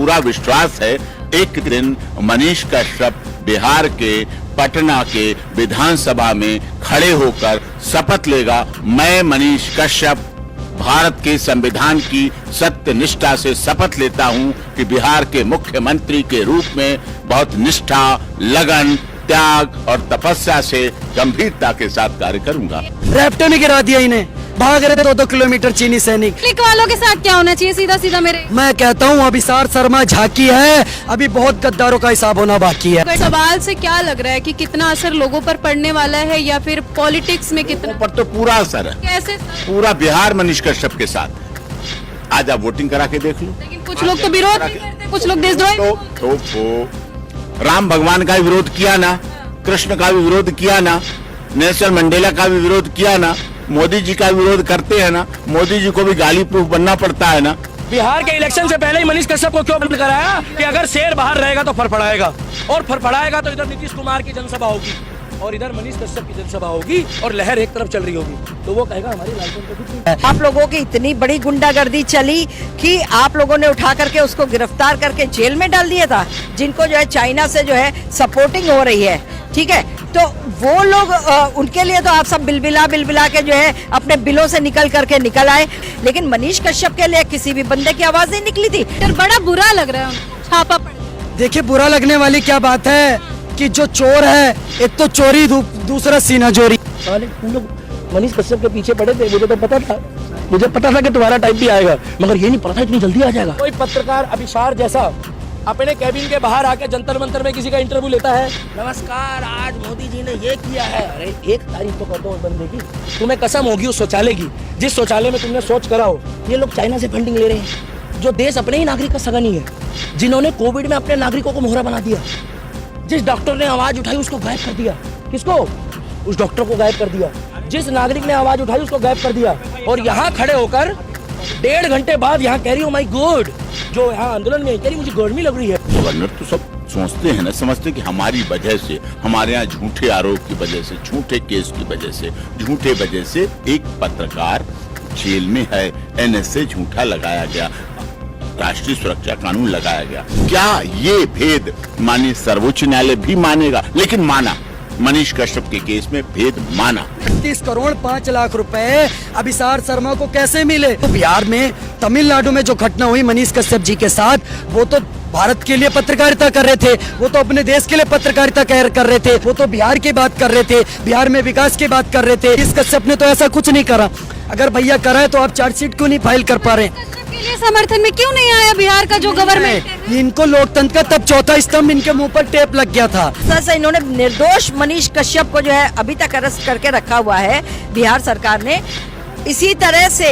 पूरा विश्वास है एक दिन मनीष कश्यप बिहार के पटना के विधानसभा में खड़े होकर शपथ लेगा। मैं मनीष कश्यप भारत के संविधान की सत्य निष्ठा से शपथ लेता हूं कि बिहार के मुख्यमंत्री के रूप में बहुत निष्ठा, लगन, त्याग और तपस्या से गंभीरता के साथ कार्य करूंगा। रैप्टर ने गिरा दिया इन्हें, भाग रहे थे 2-2 किलोमीटर चीनी सैनिक। क्लिक वालों के साथ क्या होना चाहिए? सीधा सीधा मेरे मैं कहता हूँ अभिसार शर्मा झांकी है, अभी बहुत गद्दारों का हिसाब होना बाकी है। सवाल से क्या लग रहा है कि कितना असर लोगों पर पड़ने वाला है या फिर पॉलिटिक्स में कितना? पर तो पूरा असर है। कैसे? पूरा बिहार मनीष कश्यप के साथ। आज आप वोटिंग करा के देख लो। लेकिन कुछ लोग तो विरोध भी करते, कुछ लोग देशद्रोही। तो राम भगवान का भी विरोध किया ना, कृष्ण का भी विरोध किया ना, नेल्सन मंडेला का भी विरोध किया ना, मोदी जी का विरोध करते हैं ना, मोदी जी को भी गाली प्रूफ बनना पड़ता है ना। बिहार के इलेक्शन से पहले ही मनीष कश्यप को क्यों बंद कराया कि अगर शेर बाहर रहेगा तो फड़फड़ाएगा, और फड़फड़ाएगा तो इधर नीतीश कुमार की जनसभा होगी और इधर मनीष कश्यप की जनसभा होगी और लहर एक तरफ चल रही होगी, तो वो कहेगा हमारी लाइसेंस। आप लोगों की इतनी बड़ी गुंडागर्दी चली कि आप लोगों ने उठा करके उसको गिरफ्तार करके जेल में डाल दिया था, जिनको जो है चाइना से जो है सपोर्टिंग हो रही है, ठीक है। तो वो लोग उनके लिए तो आप सब बिलबिला के जो है अपने बिलों से निकल आए, लेकिन मनीष कश्यप के लिए किसी भी बंदे की आवाज नहीं निकली थी। बड़ा बुरा लग रहा है, छापा पड़ गया। देखिए बुरा लगने वाली क्या बात है कि जो चोर है, एक तो चोरी, दूसरा सीना चोरी। तुम लोग मनीष कश्यप के पीछे पड़े थे, मुझे तो पता था, मुझे पता था कि तुम्हारा टाइम भी आएगा, मगर ये नहीं पता था इतनी जल्दी आ जाएगा। कोई पत्रकार अभिसार जैसा अपने कैबिन के बाहर आके जंतर मंतर में किसी का इंटरव्यू लेता है, नमस्कार आज मोदी जी ने ये किया है। अरे एक तारीफ तो कर दो उस बंदे की, तुम्हें कसम होगी उस शौचालय की जिस शौचालय में तुमने शौच करा हो। ये लोग चाइना से फंडिंग ले रहे हैं, जो देश अपने ही नागरिक का सगा नहीं है, जिन्होंने कोविड में अपने नागरिकों को मोहरा बना दिया। जिस डॉक्टर ने आवाज उठाई उसको गायब कर दिया। किसको? उस डॉक्टर को गायब कर दिया। जिस नागरिक ने आवाज उठाई उसको गायब कर दिया, और यहाँ खड़े होकर 1.5 घंटे बाद यहाँ कह रही हो माय गॉड, जो यहाँ आंदोलन में कह रही मुझे गर्मी लग रही है। गवर्नर तो सब सोचते हैं ना, समझते कि हमारी वजह से, हमारे यहाँ झूठे आरोप की वजह से, झूठे केस की वजह से, झूठे वजह से एक पत्रकार जेल में है, NSA झूठा लगाया गया, राष्ट्रीय सुरक्षा कानून लगाया गया। क्या ये भेद माननीय सर्वोच्च न्यायालय भी मानेगा? लेकिन माना, मनीष कश्यप के केस में भेद माना। 30 करोड़ 5 लाख रुपए अभिसार शर्मा को कैसे मिले? तो बिहार में, तमिलनाडु में जो घटना हुई मनीष कश्यप जी के साथ, वो तो भारत के लिए पत्रकारिता कर रहे थे, वो तो अपने देश के लिए पत्रकारिता कर रहे थे, वो तो बिहार की बात कर रहे थे, बिहार में विकास की बात कर रहे थे। मनीष कश्यप ने तो ऐसा कुछ नहीं करा। अगर भैया करा है तो आप चार्जशीट क्यों नहीं फाइल कर पा रहे? के लिए समर्थन में क्यों नहीं आया बिहार का जो गवर्नमेंट है? इनको लोकतंत्र का तब चौथा स्तंभ इनके मुंह पर टेप लग गया था। सर इन्होंने निर्दोष मनीष कश्यप को जो है अभी तक अरेस्ट करके रखा हुआ है बिहार सरकार ने। इसी तरह से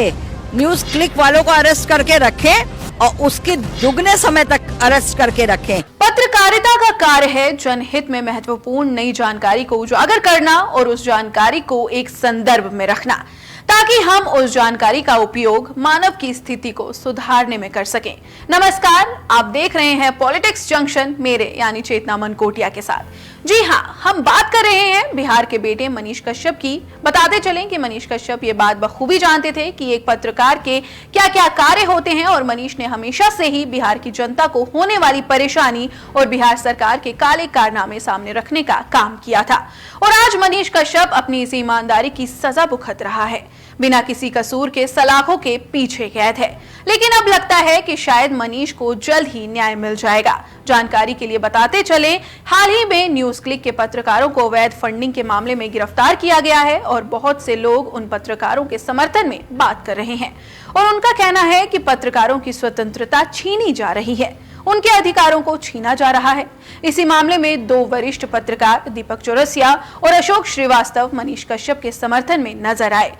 न्यूज क्लिक वालों को अरेस्ट करके रखे और उसके दुगने समय तक अरेस्ट करके रखें। पत्रकारिता का कार्य है जनहित में महत्वपूर्ण नई जानकारी को उजागर करना और उस जानकारी को एक संदर्भ में रखना, ताकि हम उस जानकारी का उपयोग मानव की स्थिति को सुधारने में कर सकें। नमस्कार, आप देख रहे हैं पॉलिटिक्स जंक्शन मेरे यानी चेतना मनकोटिया के साथ। जी हाँ, हम बात कर रहे हैं बिहार के बेटे मनीष कश्यप की। बताते चलें कि मनीष कश्यप ये बात बखूबी जानते थे कि एक पत्रकार के क्या क्या कार्य होते हैं, और मनीष ने हमेशा से ही बिहार की जनता को होने वाली परेशानी और बिहार सरकार के काले कारनामे सामने रखने का काम किया था। और आज मनीष कश्यप अपनी इस ईमानदारी की सजा भुगत रहा है, बिना किसी कसूर के सलाखों के पीछे कैद है। लेकिन अब लगता है कि शायद मनीष को जल्द ही न्याय मिल जाएगा। जानकारी के लिए बताते चले, हाल ही में न्यूज क्लिक के पत्रकारों को अवैध फंडिंग के मामले में गिरफ्तार किया गया है, और बहुत से लोग उन पत्रकारों के समर्थन में बात कर रहे हैं, और उनका कहना है कि पत्रकारों की स्वतंत्रता छीनी जा रही है, उनके अधिकारों को छीना जा रहा है। इसी मामले में 2 वरिष्ठ पत्रकार दीपक चौरसिया और अशोक श्रीवास्तव मनीष कश्यप के समर्थन में नजर आए।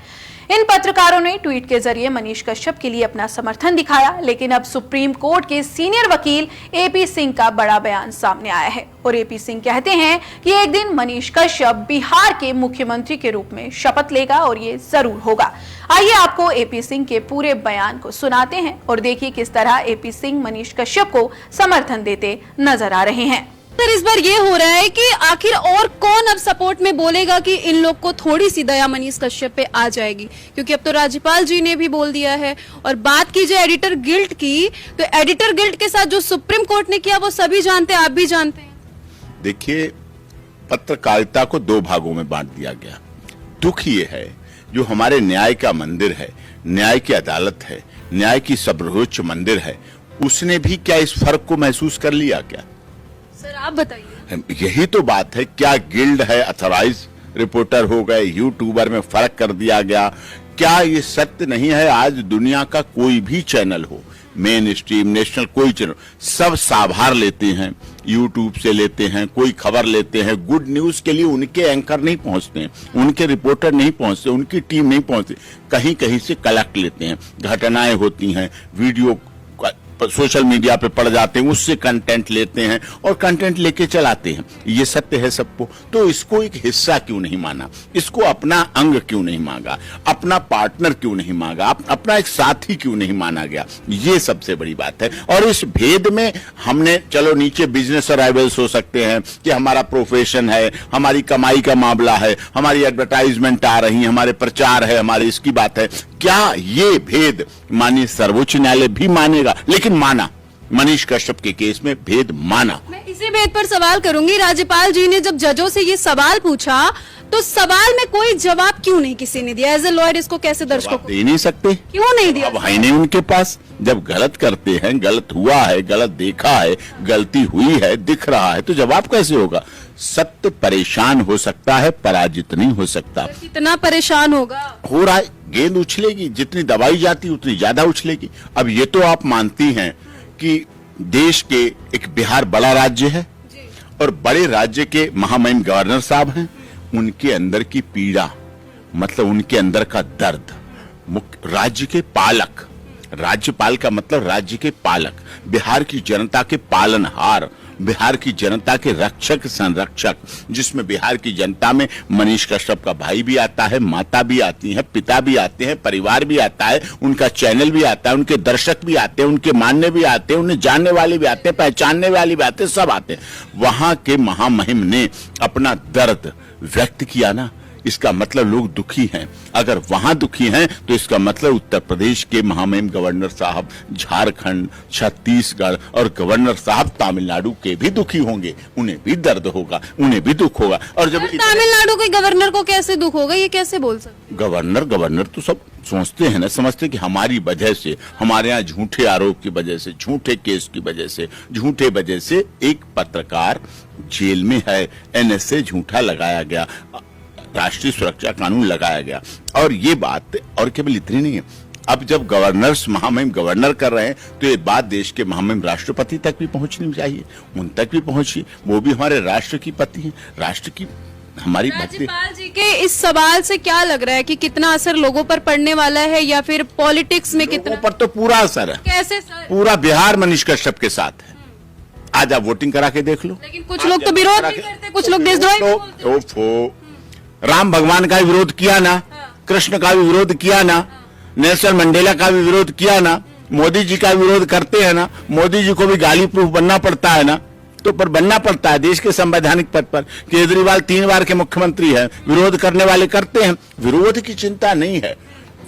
इन पत्रकारों ने ट्वीट के जरिए मनीष कश्यप के लिए अपना समर्थन दिखाया, लेकिन अब सुप्रीम कोर्ट के सीनियर वकील AP सिंह का बड़ा बयान सामने आया है, और AP सिंह कहते हैं कि एक दिन मनीष कश्यप बिहार के मुख्यमंत्री के रूप में शपथ लेगा, और ये जरूर होगा। आइए आपको AP सिंह के पूरे बयान को सुनाते हैं और देखिए किस तरह AP सिंह मनीष कश्यप को समर्थन देते नजर आ रहे हैं। सर इस बार ये हो रहा है कि आखिर और कौन अब सपोर्ट में बोलेगा कि इन लोग को थोड़ी सी दया मनीष कश्यप पे आ जाएगी, क्योंकि अब तो राज्यपाल जी ने भी बोल दिया है। और बात की जाए एडिटर गिल्ड की, तो एडिटर गिल्ड के साथ जो सुप्रीम कोर्ट ने किया वो सभी जानते हैं, आप भी जानते हैं। देखिए, पत्रकारिता को दो भागों में बांट दिया गया। दुख ये है जो हमारे न्याय का मंदिर है, न्याय की अदालत है, न्याय की सर्वोच्च मंदिर है, उसने भी क्या इस फर्क को महसूस कर लिया क्या? सर आप बताइए। यही तो बात है। क्या गिल्ड है, अथॉराइज रिपोर्टर हो गए, यूट्यूबर में फर्क कर दिया गया? क्या ये सत्य नहीं है? आज दुनिया का कोई भी चैनल हो, मेन स्ट्रीम, नेशनल, कोई चैनल, सब साभार लेते हैं, यूट्यूब से लेते हैं, कोई खबर लेते हैं। गुड न्यूज के लिए उनके एंकर नहीं पहुंचते हैं, उनके रिपोर्टर नहीं पहुंचते, उनकी टीम नहीं पहुंचती, कहीं कहीं से कलेक्ट लेते हैं। घटनाएं होती हैं, वीडियो सोशल मीडिया पे पड़ जाते हैं, उससे कंटेंट लेते हैं और कंटेंट लेके चलाते हैं। ये सत्य है सबको। तो इसको एक हिस्सा क्यों नहीं माना? इसको अपना अंग क्यों नहीं मांगा? अपना पार्टनर क्यों नहीं मांगा? अपना एक साथी क्यों नहीं माना गया? ये सबसे बड़ी बात है। और इस भेद में हमने, चलो नीचे बिजनेस अराइवल्स हो सकते हैं कि हमारा प्रोफेशन है, हमारी कमाई का मामला है, हमारी एडवर्टाइजमेंट आ रही है, हमारे प्रचार है, हमारी इसकी बात है। क्या ये भेद माननीय सर्वोच्च न्यायालय भी मानेगा? लेकिन माना, मनीष कश्यप के केस में भेद माना। मैं इसी भेद पर सवाल करूंगी। राज्यपाल जी ने जब जजों से ये सवाल पूछा तो सवाल में कोई जवाब क्यों नहीं किसी ने दिया? एज ए लॉयर इसको कैसे दर्शकों को दे नहीं सकते? क्यों नहीं दिया? अब है नहीं उनके पास। जब गलत करते हैं, गलत हुआ है, गलत देखा है, गलती हुई है, दिख रहा है, तो जवाब कैसे होगा? सत्य परेशान हो सकता है, पराजित नहीं हो सकता। कितना परेशान होगा? हो रहा है, गेंद उछलेगी, जितनी दबाई जाती उतनी ज्यादा उछलेगी। अब ये तो आप मानती हैं कि देश के एक बिहार बड़ा राज्य है और बड़े राज्य के महामहिम गवर्नर साहब हैं, उनके अंदर की पीड़ा, मतलब उनके अंदर का दर्द, राज्य के पालक, राज्यपाल का मतलब राज्य के पालक, बिहार की जनता के पालनहार, बिहार की जनता के रक्षक संरक्षक, जिसमें बिहार की जनता में मनीष कश्यप का भाई भी आता है, माता भी आती है, पिता भी आते हैं, परिवार भी आता है, उनका चैनल भी आता है, उनके दर्शक भी आते हैं, उनके मानने भी आते हैं, उन्हें जानने वाले भी आते हैं, पहचानने वाले भी आते हैं, सब आते हैं। वहां के महामहिम ने अपना दर्द व्यक्त किया ना, इसका मतलब लोग दुखी हैं। अगर वहां दुखी हैं तो इसका मतलब उत्तर प्रदेश के महामहिम गवर्नर साहब, झारखंड, छत्तीसगढ़ और गवर्नर साहब तमिलनाडु के भी दुखी होंगे, उन्हें भी दर्द होगा, उन्हें भी दुख होगा। और जब तमिलनाडु के गवर्नर को कैसे दुख होगा, ये कैसे बोल सकते? गवर्नर तो सब सोचते हैं ना, समझते कि हमारी वजह से, हमारे यहाँ झूठे आरोप की वजह से, झूठे केस की वजह से, झूठे वजह से एक पत्रकार जेल में है, एनएसए झूठा लगाया गया, राष्ट्रीय सुरक्षा कानून लगाया गया। और ये बात और केवल इतनी नहीं है, अब जब गवर्नर्स महामहिम गवर्नर कर रहे हैं तो ये बात देश के महामहिम राष्ट्रपति तक भी पहुंचनी चाहिए, उन तक भी पहुंची। वो भी हमारे राष्ट्र की पति हैं, राष्ट्र की हमारी भक्ति। राज्यपाल जी के इस सवाल से क्या लग रहा है कि कितना असर लोगों पर पड़ने वाला है, या फिर पॉलिटिक्स में कितना? पर तो पूरा असर है। कैसे सर? पूरा बिहार मनीष कश्यप के साथ है। आज आप वोटिंग करा के देख लो। लेकिन कुछ लोग तो विरोध भी करते, कुछ लोग देशद्रोही भी बोलते हैं। राम भगवान का भी विरोध किया ना, कृष्ण का भी विरोध किया ना, नेल्सन मंडेला का भी विरोध किया ना, मोदी जी का विरोध करते हैं ना, मोदी जी को भी गाली प्रूफ बनना पड़ता है ना, तो पर बनना पड़ता है देश के संवैधानिक पद पर। केजरीवाल 3 बार के मुख्यमंत्री है, विरोध करने वाले करते हैं, विरोध की चिंता नहीं है।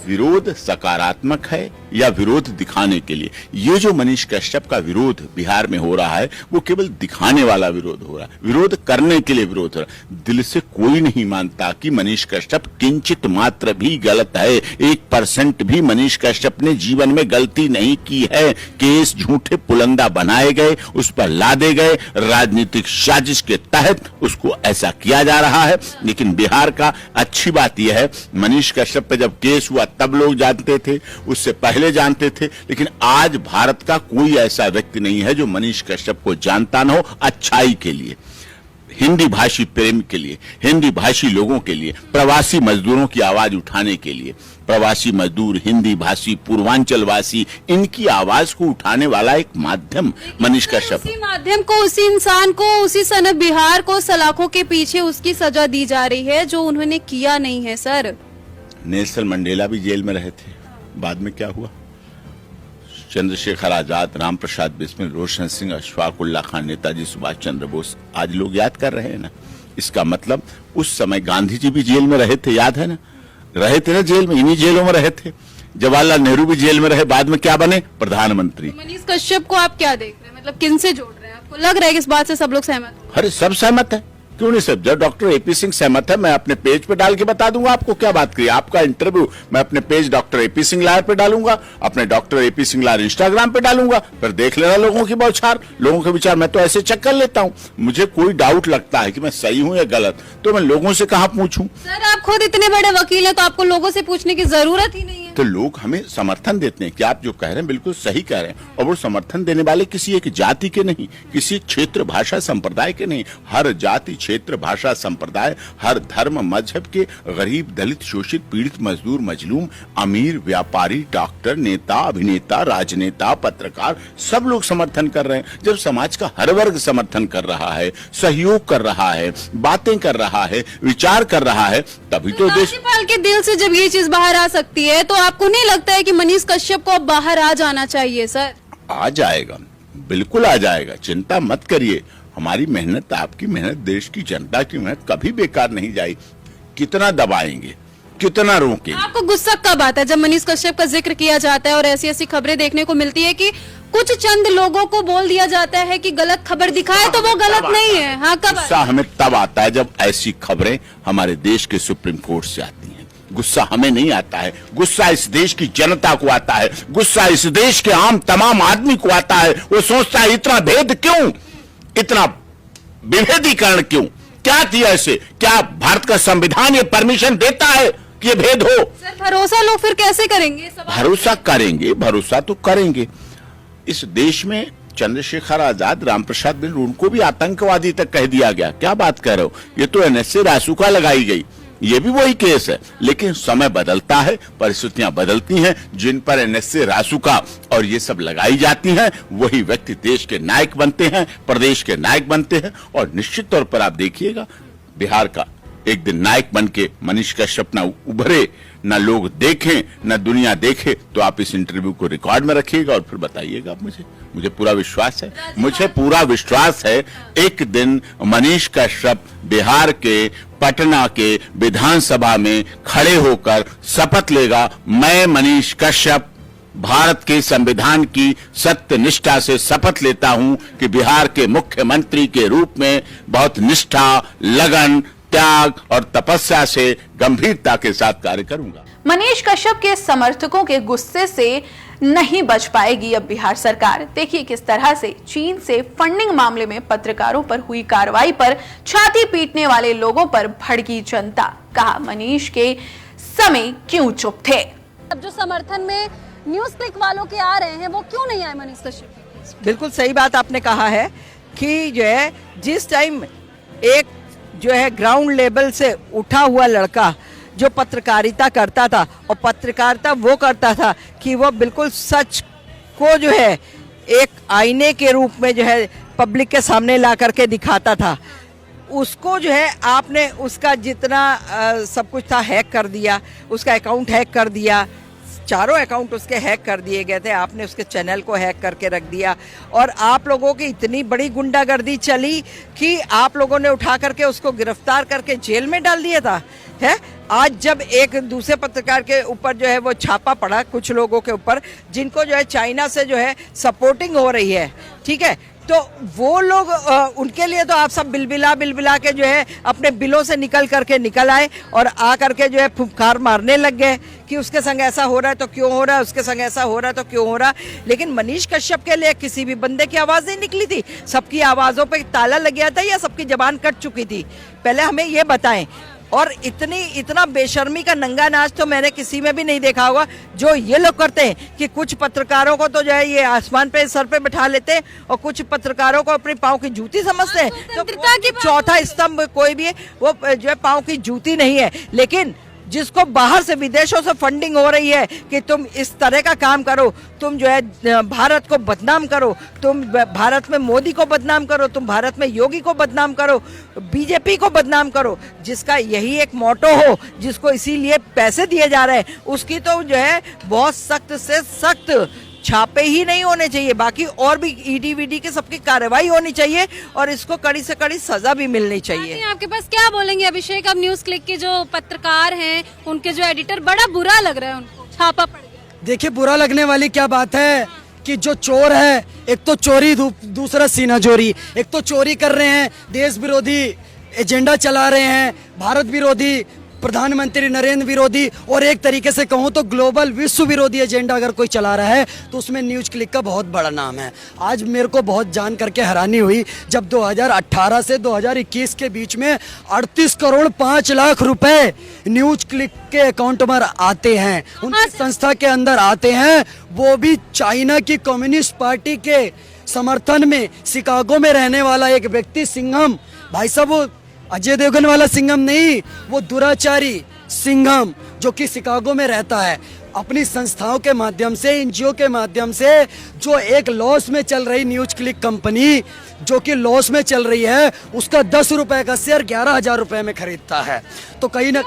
विरोध सकारात्मक है या विरोध दिखाने के लिए? ये जो मनीष कश्यप का विरोध बिहार में हो रहा है वो केवल दिखाने वाला विरोध हो रहा है, विरोध करने के लिए विरोध हो रहा है। दिल से कोई नहीं मानता कि मनीष कश्यप किंचित मात्र भी गलत है, 1% भी मनीष कश्यप ने जीवन में गलती नहीं की है। केस झूठे पुलंदा बनाए गए, उस पर लादे गए, राजनीतिक साजिश के तहत उसको ऐसा किया जा रहा है। लेकिन बिहार का अच्छी बात यह है, मनीष कश्यप पे जब केस हुआ तब लोग जानते थे, उससे पहले जानते थे, लेकिन आज भारत का कोई ऐसा व्यक्ति नहीं है जो मनीष कश्यप को जानता न हो। अच्छाई के लिए, हिंदी भाषी प्रेम के लिए, हिंदी भाषी लोगों के लिए, प्रवासी मजदूरों की आवाज उठाने के लिए, प्रवासी मजदूर, हिंदी भाषी, पूर्वांचलवासी, इनकी आवाज को उठाने वाला एक माध्यम मनीष कश्यप। उसी माध्यम को, उसी इंसान को, उसी सनक बिहार को सलाखों के पीछे उसकी सजा दी जा रही है जो उन्होंने किया नहीं है। सर नेल्सन मंडेला भी जेल में रहे थे, बाद में क्या हुआ? चंद्रशेखर आजाद, राम प्रसाद बिस्मिल, रोशन सिंह, अशफाक उल्लाह खान, नेताजी सुभाष चंद्र बोस आज लोग याद कर रहे हैं ना। इसका मतलब उस समय गांधी जी भी जेल में रहे थे, याद है ना, रहे थे ना जेल में, इन्हीं जेलों में रहे थे। जवाहरलाल नेहरू भी जेल में रहे, बाद में क्या बने, प्रधानमंत्री। मनीष कश्यप को आप क्या देख रहे हैं, मतलब किन से जोड़ रहे हैं? आपको लग रहा है कि इस बात से सब लोग सहमत हैं? अरे सब सहमत है, क्यों नहीं सब। जब डॉक्टर एपी सिंह सहमत है, मैं अपने पेज पे डाल के बता दूंगा आपको। क्या बात करिए, आपका इंटरव्यू मैं अपने page doctor A P Singh lawyer पे डालूंगा, अपने doctor A P Singh lawyer Instagram पे डालूंगा, फिर देख लेना लोगों की बौछार, लोगों के विचार। मैं तो ऐसे चेक कर लेता हूं, मुझे कोई डाउट लगता है कि मैं सही हूं या गलत, तो मैं लोगों से कहां पूछूं। सर आप खुद इतने बड़े वकील हैं, तो आपको लोगों से पूछने की जरूरत ही नहीं है। तो लोग हमें समर्थन देते हैं कि आप जो कह रहे हैं बिल्कुल सही कह रहे हैं, और वो समर्थन देने वाले किसी एक जाति के नहीं, किसी क्षेत्र भाषा संप्रदाय के नहीं। हर जाति, क्षेत्र, भाषा, संप्रदाय, हर धर्म, मजहब के गरीब, दलित, शोषित, पीड़ित, मजदूर, मजलूम, अमीर, व्यापारी, डॉक्टर, नेता, अभिनेता, राजनेता, पत्रकार, सब लोग समर्थन कर रहे हैं। जब समाज का हर वर्ग समर्थन कर रहा है, सहयोग कर रहा है, बातें कर रहा है, विचार कर रहा है, तभी तो देश। राज्यपाल के दिल से जब ये चीज बाहर आ सकती है, तो आपको नहीं लगता है कि मनीष कश्यप को अब बाहर आ जाना चाहिए? सर आ जाएगा, बिल्कुल आ जाएगा, चिंता मत करिए। हमारी मेहनत, आपकी मेहनत, देश की जनता की मेहनत कभी बेकार नहीं जाएगी। कितना दबाएंगे, कितना रोकेंगे। आपको गुस्सा कब आता है जब मनीष कश्यप का जिक्र किया जाता है और ऐसी ऐसी खबरें देखने को मिलती है कि कुछ चंद लोगों को बोल दिया जाता है कि गलत खबर दिखाए तो वो गलत नहीं है? हाँ, कब गुस्सा हमें तब आता है जब ऐसी खबरें हमारे देश के सुप्रीम कोर्ट से आती हैं। गुस्सा हमें नहीं आता है, गुस्सा इस देश की जनता को आता है, गुस्सा इस देश के आम तमाम आदमी को आता है। वो सोचता है इतना भेद क्यों, इतना विभेदीकरण क्यों, क्या किया ऐसे? क्या भारत का संविधान ये परमिशन देता है कि ये भेद हो? सर भरोसा लोग फिर कैसे करेंगे? भरोसा करेंगे, भरोसा तो करेंगे। इस देश में चंद्रशेखर आजाद, राम प्रसाद बिस्मिल, उनको भी आतंकवादी तक कह दिया गया। क्या बात कर रहे हो, ये तो एनएसए रासुका लगाई गई, ये भी वही केस है। लेकिन समय बदलता है, परिस्थितियां बदलती हैं, जिन पर एनएसए रासुका और ये सब लगाई जाती हैं, वही व्यक्ति देश के नायक बनते हैं, प्रदेश के नायक बनते हैं। और निश्चित तौर पर आप देखिएगा, बिहार का एक दिन नायक बन के मनीष कश्यप ना उभरे, ना लोग देखें, ना दुनिया देखे, तो आप इस इंटरव्यू को रिकॉर्ड में रखिएगा और फिर बताइएगा आप मुझे पूरा विश्वास है, मुझे पूरा विश्वास है। एक दिन मनीष कश्यप बिहार के पटना के विधानसभा में खड़े होकर शपथ लेगा, मैं मनीष कश्यप भारत के संविधान की सत्य निष्ठा से शपथ लेता हूं कि बिहार के मुख्यमंत्री के रूप में बहुत निष्ठा, लगन, त्याग और तपस्या से गंभीरता के साथ कार्य करूंगा। मनीष कश्यप के समर्थकों के गुस्से से नहीं बच पाएगी अब बिहार सरकार। देखिए किस तरह से चीन से फंडिंग मामले में पत्रकारों पर हुई कार्रवाई पर छाती पीटने वाले लोगों पर भड़की जनता। कहा मनीष के समय क्यों चुप थे। अब जो समर्थन में न्यूज क्लिक वालों के आ रहे हैं, वो क्यों नहीं आए मनीष कश्यप? बिल्कुल सही बात आपने कहा है कि जो है जिस टाइम एक जो है ग्राउंड लेवल से उठा हुआ लड़का जो पत्रकारिता करता था, और पत्रकारिता वो करता था कि वो बिल्कुल सच को जो है एक आईने के रूप में जो है पब्लिक के सामने ला करके दिखाता था, उसको जो है आपने उसका जितना सब कुछ था हैक कर दिया, उसका अकाउंट हैक कर दिया, चारों अकाउंट उसके हैक कर दिए गए थे, आपने उसके चैनल को हैक करके रख दिया। और आप लोगों की इतनी बड़ी गुंडागर्दी चली कि आप लोगों ने उठा करके उसको गिरफ्तार करके जेल में डाल दिया था। है आज जब एक दूसरे पत्रकार के ऊपर जो है वो छापा पड़ा, कुछ लोगों के ऊपर जिनको जो है चाइना से जो है सपोर्टिंग हो रही है, ठीक है, तो वो लोग उनके लिए तो आप सब बिलबिला के जो है अपने बिलों से निकल आए और आ करके जो है फुफकार मारने लग गए कि उसके संग ऐसा हो रहा है तो क्यों हो रहा है, उसके संग ऐसा हो रहा है तो क्यों हो रहा है। लेकिन मनीष कश्यप के लिए किसी भी बंदे की आवाज़ नहीं निकली थी, सबकी आवाज़ों पे ताला लग गया था या सबकी जबान कट चुकी थी, पहले हमें ये बताएं। और इतना बेशर्मी का नंगा नाच तो मैंने किसी में भी नहीं देखा होगा जो ये लोग करते हैं कि कुछ पत्रकारों को तो जो है ये आसमान पे सर पे बैठा लेते हैं और कुछ पत्रकारों को अपने पाँव की जूती समझते हैं। तो चौथा स्तंभ कोई भी है वो जो है पाँव की जूती नहीं है। लेकिन जिसको बाहर से विदेशों से फंडिंग हो रही है कि तुम इस तरह का काम करो, तुम जो है भारत को बदनाम करो, तुम भारत में मोदी को बदनाम करो, तुम भारत में योगी को बदनाम करो, बीजेपी को बदनाम करो, जिसका यही एक मोटो हो, जिसको इसीलिए पैसे दिए जा रहे हैं, उसकी तो जो है बहुत सख्त से सख्त छापे ही नहीं होने चाहिए, बाकी और भी ईडी वीडी के सबकी कार्रवाई होनी चाहिए और इसको कड़ी से कड़ी सजा भी मिलनी चाहिए। आपके पास क्या बोलेंगे अभिषेक? अब न्यूज क्लिक के जो पत्रकार हैं, उनके जो एडिटर, बड़ा बुरा लग रहा है उनको, छापा पड़ गया। देखिए, बुरा लगने वाली क्या बात है कि जो चोर है, एक तो चोरी, दूसरा सीना चोरी। एक तो चोरी कर रहे हैं, देश विरोधी एजेंडा चला रहे हैं, भारत विरोधी, प्रधानमंत्री नरेंद्र विरोधी, और एक तरीके से कहूं तो ग्लोबल विश्व विरोधी एजेंडा अगर कोई चला रहा है तो उसमें न्यूज क्लिक का बहुत बड़ा नाम है। आज मेरे को बहुत जान करके हैरानी हुई जब 2018 से 2021 के बीच में 38 करोड़ 5 लाख रुपए न्यूज क्लिक के अकाउंट में आते हैं, उनकी संस्था के अंदर आते हैं, वो भी चाइना की कम्युनिस्ट पार्टी के समर्थन में। शिकागो में रहने वाला एक व्यक्ति सिंघम, भाई साहब वो अजय देवगन वाला सिंघम नहीं, वो दुराचारी सिंघम जो कि शिकागो में रहता है, अपनी संस्थाओं के माध्यम से, एनजीओ के माध्यम से, जो एक लॉस में चल रही न्यूज क्लिक कंपनी जो कि लॉस में चल रही है, उसका 10 रुपए का शेयर 11,000 रुपए में खरीदता है। तो कहीं ना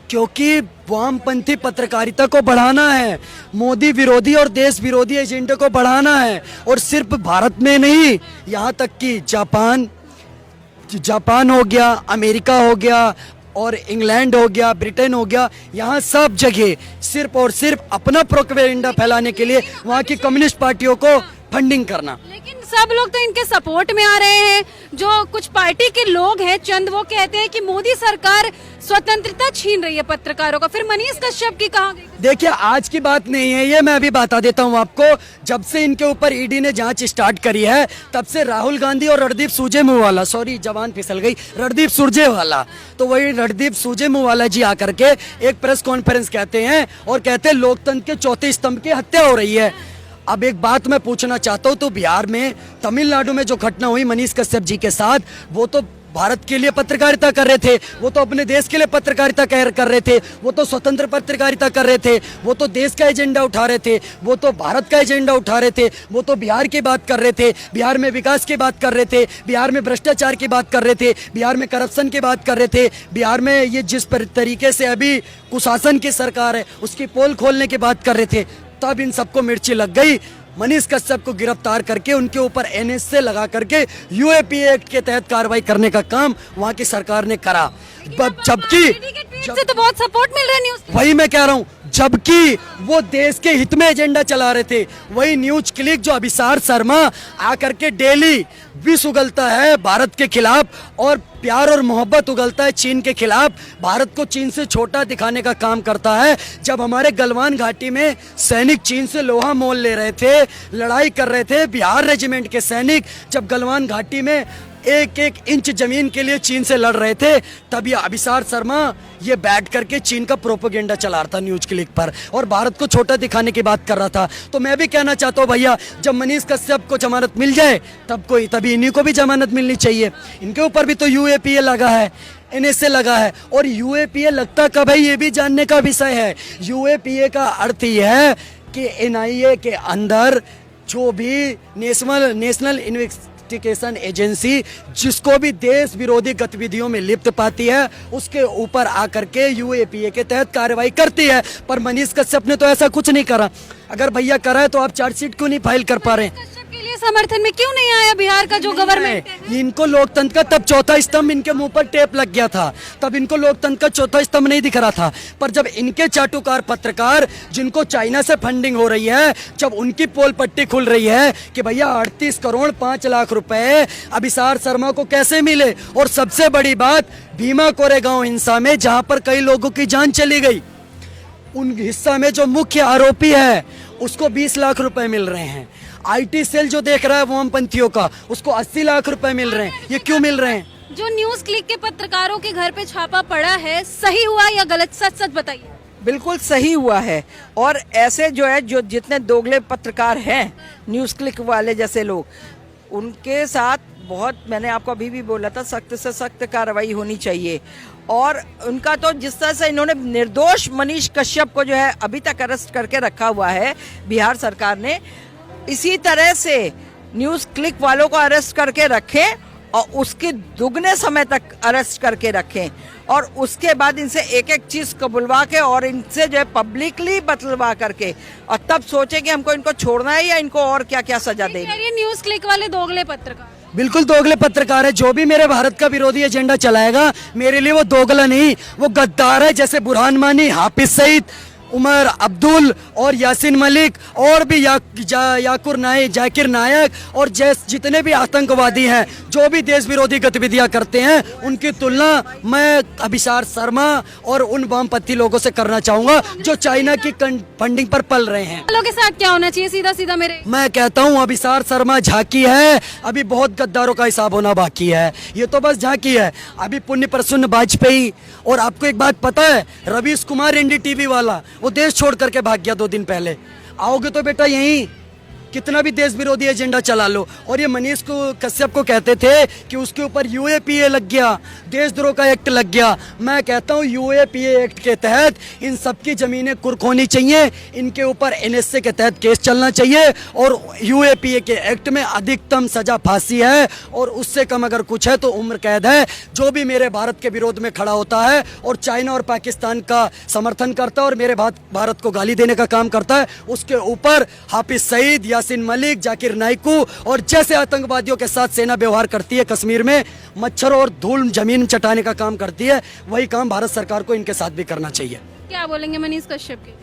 क्योंकि वामपंथी पत्रकारिता को बढ़ाना है, मोदी विरोधी और देश विरोधी एजेंडे को बढ़ाना है, और सिर्फ भारत में नहीं, यहाँ तक कि जापान हो गया, अमेरिका हो गया, और इंग्लैंड हो गया, ब्रिटेन हो गया, यहाँ सब जगह सिर्फ और सिर्फ अपना प्रोपेगेंडा फैलाने के लिए वहाँ की कम्युनिस्ट पार्टियों को फंडिंग करना। लेकिन सब लोग तो इनके सपोर्ट में आ रहे हैं। जो कुछ पार्टी के लोग हैं चंद, वो कहते हैं कि मोदी सरकार स्वतंत्रता छीन रही है पत्रकारों का। फिर मनीष कश्यप की कहाँ गई? देखिए, आज की बात नहीं है ये, मैं अभी बता देता हूँ आपको। जब से इनके ऊपर ईडी ने जांच स्टार्ट करी है, तब से राहुल गांधी और रणदीप सुरजेवाला, सॉरी जवान फिसल गई, रणदीप सुरजेवाला, तो वही रणदीप सुरजेवाला जी आकर के एक प्रेस कॉन्फ्रेंस कहते हैं और कहते हैं लोकतंत्र के चौथे स्तंभ की हत्या हो रही है। अब एक बात मैं पूछना चाहता हूँ, तो बिहार में, तमिलनाडु में जो घटना हुई मनीष कश्यप जी के साथ, वो तो भारत के लिए पत्रकारिता कर रहे थे, वो तो अपने देश के लिए पत्रकारिता कर रहे थे, वो तो स्वतंत्र पत्रकारिता कर रहे थे, वो तो देश का एजेंडा उठा रहे थे, वो तो भारत का एजेंडा उठा रहे थे, वो तो बिहार की बात कर रहे थे, बिहार में विकास की बात कर रहे थे, बिहार में भ्रष्टाचार की बात कर रहे थे, बिहार में करप्शन की बात कर रहे थे, बिहार में ये जिस तरीके से अभी कुशासन की सरकार है उसकी पोल खोलने की बात कर रहे थे। तब इन सबको मिर्ची लग गई। मनीष कश्यप को गिरफ्तार करके उनके ऊपर एनएसए लगा करके यूएपीए एक्ट के तहत कार्रवाई करने का काम वहां की सरकार ने करा। जबकि तो बहुत सपोर्ट मिल रहा है न्यूज, वही मैं कह रहा हूँ, जबकि वो देश के हित में एजेंडा चला रहे थे, वही न्यूज क्लिक जो अभिसार शर्मा आकर के डेली विष उगलता है भारत के खिलाफ और प्यार और मोहब्बत उगलता है चीन के खिलाफ, भारत को चीन से छोटा दिखाने का काम करता है। जब हमारे गलवान घाटी में सैनिक चीन से लोहा मोल ले रहे थे, लड़ाई कर रहे थे, बिहार रेजिमेंट के सैनिक जब गलवान घाटी में एक एक इंच जमीन के लिए चीन से लड़ रहे थे, तब ये अभिसार शर्मा ये बैठ करके चीन का प्रोपेगेंडा चला रहा था न्यूज क्लिक पर और भारत को छोटा दिखाने की बात कर रहा था। तो मैं भी कहना चाहता हूँ भैया, जब मनीष कश्यप को जमानत मिल जाए तभी इन्हीं को भी जमानत मिलनी चाहिए। इनके ऊपर भी तो यूएपीए लगा है, एनएसए लगा है, और यूएपीए लगता कब है ये भी जानने का विषय है। यूएपीए का अर्थ यह है कि एनआईए के अंदर जो भी नेशनल इन्वेस्टिगेशन एजेंसी जिसको भी देश विरोधी गतिविधियों में लिप्त पाती है उसके ऊपर आकर के यूएपीए के तहत कार्रवाई करती है। पर मनीष कश्यप ने तो ऐसा कुछ नहीं करा। अगर भैया करा है तो आप चार्जशीट क्यों नहीं फाइल कर पा रहे हैं? कश्यप के लिए समर्थन में क्यों नहीं आया बिहार का जो गवर्नमेंट है? इनको लोकतंत्र का तब चौथा स्तंभ इनके मुंह पर टेप लग गया था, तब इनको लोकतंत्र का चौथा स्तंभ नहीं दिख रहा था। पर जब इनके चाटुकार पत्रकार जिनको चाइना से फंडिंग हो रही है, जब उनकी पोल पट्टी खुल रही है कि भैया 38 करोड़ 5 लाख रुपए अभिसार शर्मा को कैसे मिले, और सबसे बड़ी बात भीमा कोरेगांव हिंसा में जहां पर कई लोगों की जान चली गई, उन हिस्सा में जो मुख्य आरोपी है उसको 20 लाख रुपए मिल रहे हैं। आईटी सेल जो देख रहा है वामपंथियों का, उसको 80 लाख रुपए मिल रहे हैं। ये क्यों मिल रहे हैं? जो न्यूज क्लिक के पत्रकारों के घर पे छापा पड़ा है, सही हुआ या गलत? सच सच बताइए। बिल्कुल सही हुआ है। और ऐसे जो है, जो जितने दोगले पत्रकार हैं न्यूज क्लिक वाले जैसे लोग, उनके साथ बहुत, मैंने आपको अभी भी बोला था, सख्त से सख्त कार्रवाई होनी चाहिए। और उनका तो जिस तरह से इन्होंने निर्दोष मनीष कश्यप को जो है अभी तक अरेस्ट करके रखा हुआ है बिहार सरकार ने, इसी तरह से न्यूज क्लिक वालों को अरेस्ट करके रखें और उसके दुगने समय तक अरेस्ट करके रखें और उसके बाद इनसे एक एक चीज कबुलवा के और इनसे जो है पब्लिकली बतलवा करके और तब सोचें कि हमको इनको छोड़ना है या इनको और क्या क्या सजा देनी। ये न्यूज क्लिक वाले दोगले पत्रकार बिल्कुल दोगले पत्रकार है। जो भी मेरे भारत का विरोधी एजेंडा चलाएगा मेरे लिए वो दोगला नहीं, वो गद्दार है। जैसे बुरहान मानी, हाफिज सईद, उमर अब्दुल और यासीन मलिक और भी जाकिर नायक और जितने भी आतंकवादी हैं जो भी देश विरोधी गतिविधियां करते हैं उनकी तुलना मैं अभिसार शर्मा और उन वामपंथी लोगों से करना चाहूंगा जो चाइना की फंडिंग पर पल रहे हैं। वालों के साथ क्या होना चाहिए सीधा सीधा मेरे? मैं कहता हूं अभिसार शर्मा झांकी है, अभी बहुत गद्दारों का हिसाब होना बाकी है। ये तो बस झांकी है। अभी पुण्य प्रसन्न वाजपेयी और आपको एक बात पता है, रवीश कुमार एनडीटीवी वाला वो देश छोड़ करके भाग गया 2 दिन पहले। आओगे तो बेटा यहीं कितना भी देश विरोधी एजेंडा चला लो। और ये मनीष को कश्यप को कहते थे कि उसके ऊपर यूएपीए लग गया, देशद्रोह का एक्ट लग गया। मैं कहता हूँ यूएपीए एक्ट के तहत इन सबकी जमीनें कुर्क होनी चाहिए, इनके ऊपर एनएसए के तहत केस चलना चाहिए और यूएपीए के एक्ट में अधिकतम सजा फांसी है और उससे कम अगर कुछ है तो उम्र कैद है। जो भी मेरे भारत के विरोध में खड़ा होता है और चाइना और पाकिस्तान का समर्थन करता है और मेरे भारत को गाली देने का काम करता है उसके ऊपर हाफिज सईद, यासीन मलिक, जाकिर नाइकू और जैसे आतंकवादियों के साथ सेना व्यवहार करती है, कश्मीर में मच्छर और धूल जमीन चटाने का काम करती है, वही काम भारत सरकार को इनके साथ भी करना चाहिए। क्या बोलेंगे मनीष कश्यप के?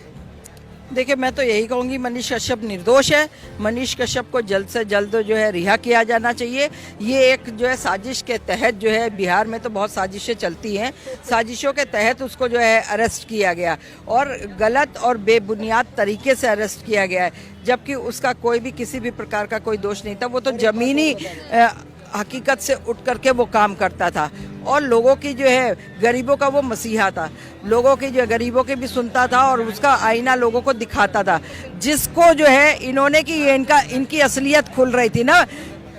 देखिए मैं तो यही कहूँगी मनीष कश्यप निर्दोष है। मनीष कश्यप को जल्द से जल्द जो है रिहा किया जाना चाहिए। ये एक जो है साजिश के तहत जो है बिहार में तो बहुत साजिशें चलती हैं, साजिशों के तहत उसको जो है अरेस्ट किया गया और गलत और बेबुनियाद तरीके से अरेस्ट किया गया है, जबकि उसका कोई भी किसी भी प्रकार का कोई दोष नहीं था। वो तो जमीनी हकीकत से उठ करके वो काम करता था और लोगों की जो है गरीबों का वो मसीहा था, लोगों की जो गरीबों की भी सुनता था और उसका आईना लोगों को दिखाता था। जिसको जो है इन्होंने की ये इनकी असलियत खुल रही थी ना,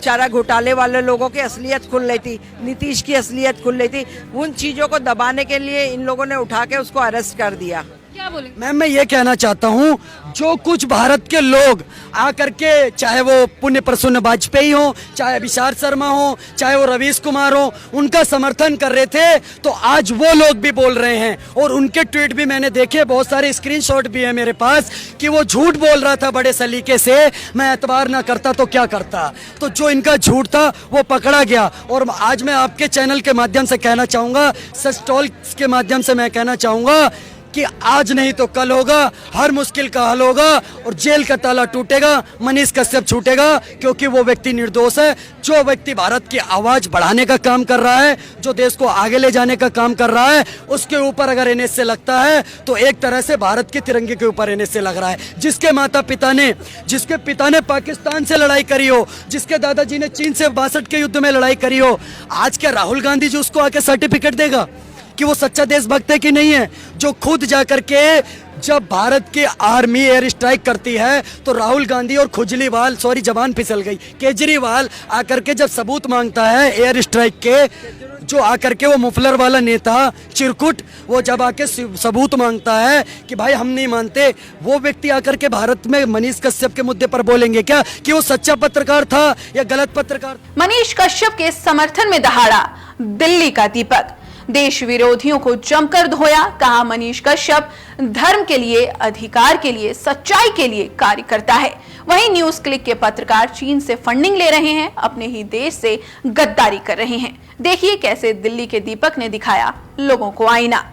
चारा घोटाले वाले लोगों की असलियत खुल रही थी, नीतीश की असलियत खुल रही थी, उन चीज़ों को दबाने के लिए इन लोगों ने उठा के उसको अरेस्ट कर दिया। क्या बोले? मैम मैं ये कहना चाहता हूँ जो कुछ भारत के लोग आकर के चाहे वो पुण्य प्रसन्न वाजपेयी हो, चाहे अभिसार शर्मा हो, चाहे वो रवीश कुमार हो, उनका समर्थन कर रहे थे तो आज वो लोग भी बोल रहे हैं और उनके ट्वीट भी मैंने देखे, बहुत सारे स्क्रीनशॉट भी है मेरे पास कि वो झूठ बोल रहा था बड़े सलीके से। मैं एतबार ना करता तो क्या करता, तो जो इनका झूठ था वो पकड़ा गया। और आज मैं आपके चैनल के माध्यम से कहना चाहूँगा, सच टॉल्क्स के माध्यम से मैं कहना चाहूँगा कि आज नहीं तो कल होगा, हर मुश्किल का हल होगा और जेल का ताला टूटेगा, मनीष कश्यप छूटेगा क्योंकि वो व्यक्ति निर्दोष है। जो व्यक्ति भारत की आवाज बढ़ाने का काम कर रहा है, जो देश को आगे ले जाने का काम कर रहा है, उसके ऊपर अगर एनएसए लगता है तो एक तरह से भारत के तिरंगे के ऊपर एनएसए लग रहा है। जिसके पिता ने पाकिस्तान से लड़ाई करी हो, जिसके दादाजी ने चीन से 62 के युद्ध में लड़ाई करी हो, आज क्या राहुल गांधी जी उसको आके सर्टिफिकेट देगा कि वो सच्चा देशभक्त है कि नहीं है? जो खुद जाकर के जब भारत की आर्मी एयर स्ट्राइक करती है तो राहुल गांधी और जबान फिसल गई, केजरीवाल आकर के जब सबूत मांगता है एयर स्ट्राइक के, जो आकर के वो मुफलर वाला नेता चिरकुट, वो जब आके सबूत मांगता है कि भाई हम नहीं मानते, वो व्यक्ति आकर के भारत में मनीष कश्यप के मुद्दे पर बोलेंगे क्या कि वो सच्चा पत्रकार था या गलत पत्रकार? मनीष कश्यप के समर्थन में दहाड़ा दिल्ली का दीपक, देश विरोधियों को जमकर धोया। कहा मनीष कश्यप धर्म के लिए, अधिकार के लिए, सच्चाई के लिए कार्य करता है। वहीं न्यूज क्लिक के पत्रकार चीन से फंडिंग ले रहे हैं, अपने ही देश से गद्दारी कर रहे हैं। देखिए कैसे दिल्ली के दीपक ने दिखाया लोगों को आईना।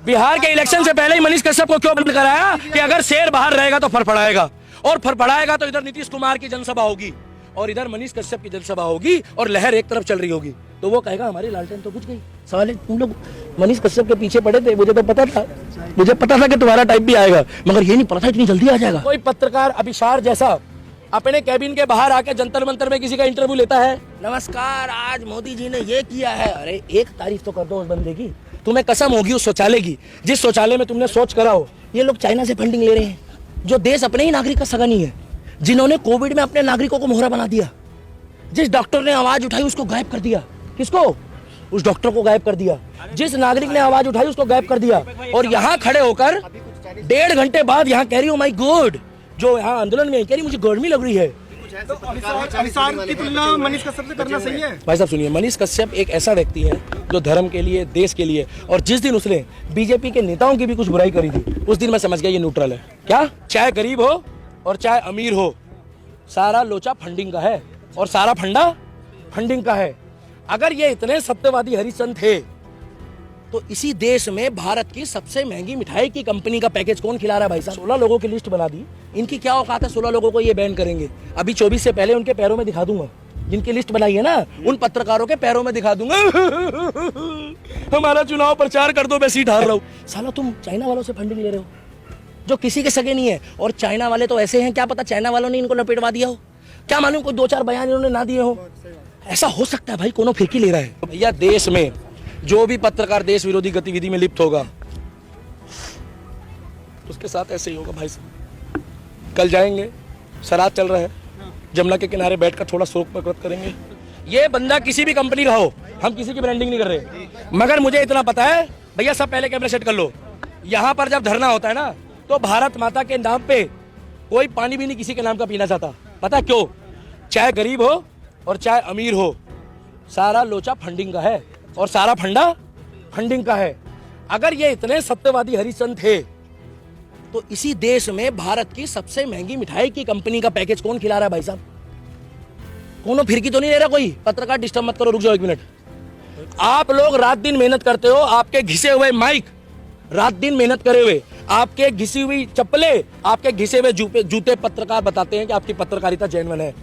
बिहार के इलेक्शन से पहले ही मनीष कश्यप को क्यों बंद कराया कि अगर शेर बाहर रहेगा तो फड़फड़ाएगा, और फड़फड़ाएगा तो इधर नीतीश कुमार की जनसभा होगी और इधर मनीष कश्यप की जनसभा होगी और लहर एक तरफ चल रही होगी, तो वो कहेगा हमारी लालटेन तो बुझ गई। सवाल है तुम लोग मनीष कश्यप के पीछे पड़े थे, मुझे पता था कि तुम्हारा टाइम भी आएगा, मगर ये नहीं पता था इतनी जल्दी आ जाएगा। कोई पत्रकार अभिसार जैसा अपने कैबिन के बाहर आके जंतर मंतर में किसी का इंटरव्यू लेता है, नमस्कार आज मोदी जी ने ये किया है, अरे एक तारीफ तो कर दो उस बंदे की। तुम्हें कसम होगी उस शौचालय की जिस शौचालय में तुमने शौच करा हो। ये लोग चाइना से फंडिंग ले रहे हैं, जो देश अपने ही नागरिक का सगा नहीं है, जिन्होंने कोविड में अपने नागरिकों को मोहरा बना दिया। जिस डॉक्टर ने आवाज उठाई उसको गायब कर दिया। किसको? उस डॉक्टर को गायब कर दिया। जिस नागरिक ने आवाज उठाई उसको गायब कर दिया। और यहाँ खड़े होकर 1.5 घंटे बाद यहाँ कह रही हो माय गॉड, जो यहाँ आंदोलन में कह रही मुझे गर्मी लग रही है, अभिसार की तुलना मनीष कश्यप से करना सही है? भाई साहब सुनिए, मनीष कश्यप एक ऐसा व्यक्ति है जो धर्म के लिए, देश के लिए, और जिस दिन उसने बीजेपी के नेताओं की भी कुछ बुराई करी थी उस दिन मैं समझ गया ये न्यूट्रल है। क्या? चाहे गरीब हो और चाहे अमीर हो, सारा लोचा फंडिंग का है और सारा फंडा फंडिंग का है। अगर ये इतने सत्यवादी हरिचंद थे तो इसी देश में भारत की सबसे महंगी मिठाई की कंपनी का पैकेज कौन खिला रहा है? भाई साहब 16 लोगों की लिस्ट बना दी। इनकी क्या औकात है 16 लोगों को ये बैन करेंगे? अभी 24 से पहले उनके पैरों में दिखा दूंगा, जिनकी लिस्ट बनाई है ना उन पत्रकारों के पैरों में दिखा दूंगा। हमारा चुनाव प्रचार कर दो, मैं सीट हार रहा हूँ। साला तुम चाइना वालों से फंडिंग ले रहे हो जो किसी के सगे नहीं है, और चाइना वाले तो ऐसे हैं, क्या पता चाइना वालों ने इनको लपेटवा दिया हो, क्या मालूम कोई 2-4 बयान इन्होंने ना दिए हो। ऐसा हो सकता है भाई, कोनो फिरकी ले रहा है। भैया देश में जो भी पत्रकार देश विरोधी गतिविधि में लिप्त होगा उसके साथ ऐसे ही होगा भाई साहब। कल जाएंगे, शराब चल रहा है, जमुना के किनारे बैठकर थोड़ा शोक प्रकट करेंगे। ये बंदा किसी भी कंपनी का हो, हम किसी की ब्रांडिंग नहीं कर रहे, मगर मुझे इतना पता है भैया, सब पहले कैमरा सेट कर लो। यहाँ पर जब धरना होता है ना तो भारत माता के नाम पे कोई पानी भी नहीं किसी के नाम का पीना चाहता। पता क्यों? चाहे गरीब हो और चाहे अमीर हो, सारा लोचा फंडिंग का है और सारा फंडा फंडिंग का है। अगर ये इतने सत्यवादी हरिचंद थे तो इसी देश में भारत की सबसे महंगी मिठाई की कंपनी का पैकेज कौन खिला रहा है? भाई साहब कोनो फिरकी तो नहीं ले रहा कोई? पत्रकार डिस्टर्ब मत करो, रुक जाओ 1 मिनट। आप लोग रात दिन मेहनत करते हो, आपके घिसे हुए माइक, रात दिन मेहनत करे हुए, आपके घिसी हुई चप्पलें, आपके घिसे हुए जूते पत्रकार बताते हैं कि आपकी पत्रकारिता जेन्युइन है।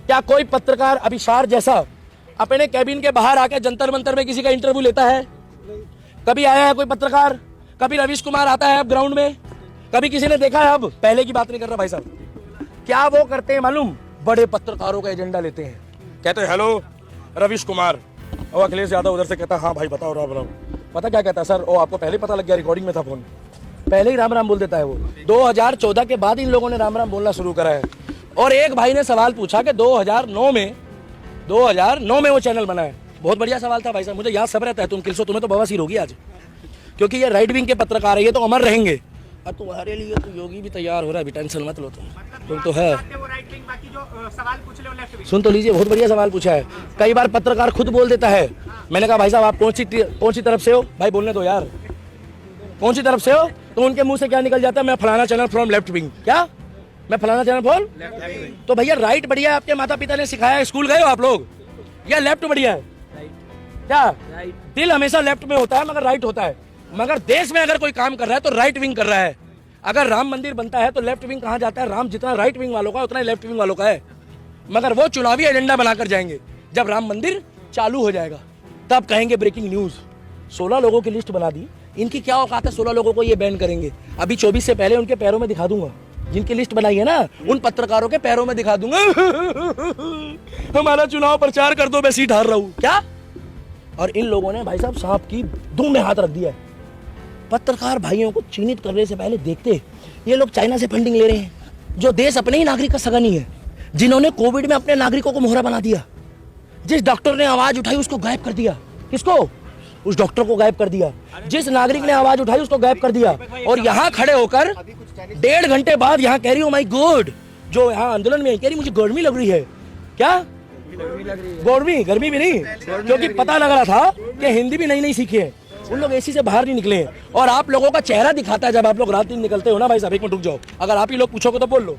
क्या कोई पत्रकार अभिसार जैसा अपने कैबिन के बाहर आके जंतर मंतर में किसी का इंटरव्यू लेता है? कभी आया है कोई पत्रकार? कभी रवीश कुमार आता है अब ग्राउंड में? कभी किसी ने देखा है? अब पहले की बात नहीं कर रहा भाई साहब। क्या वो करते हैं मालूम? बड़े पत्रकारों का एजेंडा लेते हैं, कहते हैं हेलो रवीश कुमार, और अखिलेश यादव उधर से कहता है हाँ भाई बताओ राम राम। पता क्या कहता है? सर ओ आपको पहले पता लग गया, रिकॉर्डिंग में था फोन, पहले ही राम राम बोल देता है वो। 2014 के बाद इन लोगों ने राम राम बोलना शुरू करा है। और एक भाई ने सवाल पूछा कि 2009 में वो चैनल बना है। बहुत बढ़िया सवाल था भाई साहब, मुझे याद सब रहता है। तुम किलसो, तुम्हें तो बवासीर होगी आज, क्योंकि ये राइट विंग के पत्रकार है, ये तो अमर रहेंगे। और तुम्हारे लिए तो योगी भी तैयार हो रहा है, भी टेंशन मत लो तुम तो है। सुन तो लीजिए, बहुत बढ़िया सवाल पूछा है। कई बार पत्रकार खुद बोल देता है। मैंने कहा भाई साहब आप कौन सी तरफ से हो? भाई बोलने दो यार, कौन सी तरफ से हो? तो उनके मुंह से क्या निकल जाता है? मैं फलाना चैनल फ्रॉम लेफ्ट विंग। क्या? मैं फलाना चैनल फ्रॉम? तो भैया राइट बढ़िया है, आपके माता पिता ने सिखाया, स्कूल गए हो आप लोग? या लेफ्ट बढ़िया है? क्या दिल हमेशा लेफ्ट में होता है मगर राइट होता है। मगर देश में अगर कोई काम कर रहा है तो राइट विंग कर रहा है। अगर राम मंदिर बनता है तो लेफ्ट विंग कहाँ जाता है? राम जितना राइट विंग वालों का उतना ही लेफ्ट विंग वालों का है। मगर वो चुनावी एजेंडा बनाकर जाएंगे। जब राम मंदिर चालू हो जाएगा तब कहेंगे ब्रेकिंग न्यूज। 16 लोगों की लिस्ट बना दी। इनकी क्या औकात है 16 लोगों को ये बैन करेंगे? अभी 24 से पहले उनके पैरों में दिखा दूंगा, जिनकी लिस्ट बनाई है ना उन पत्रकारों के पैरों में दिखा दूंगा। हमारा चुनाव प्रचार कर दो, मैं सीट हार रहा हूँ। क्या? और इन लोगों ने भाई साहब सांप की दुम में हाथ रख दिया है। पत्रकार भाइयों को चिन्हित करने से पहले देखते ये लोग चाइना से फंडिंग ले रहे हैं, जो देश अपने ही नागरिक का सगा नहीं है, जिन्होंने कोविड में अपने नागरिकों को मोहरा बना दिया। जिस डॉक्टर ने आवाज उठाई उसको गायब कर दिया। किसको? उस डॉक्टर को गायब कर दिया। जिस नागरिक ने आवाज उठाई उसको गायब कर दिया। और यहाँ खड़े होकर 1.5 घंटे बाद यहाँ कह रही हूँ माई गॉड, जो यहाँ आंदोलन में कह रही मुझे गर्मी लग रही है। क्या गर्मी भी नहीं, क्योंकि पता लग रहा था कि हिंदी भी नहीं सीखी है। उन लोग एसी से बाहर नहीं निकले हैं। और आप लोगों का चेहरा दिखाता है जब आप लोग रात दिन निकलते हो ना। भाई साहब 1 मिनट रुक जाओ, अगर आप ही लोग पूछोगे तो बोल लो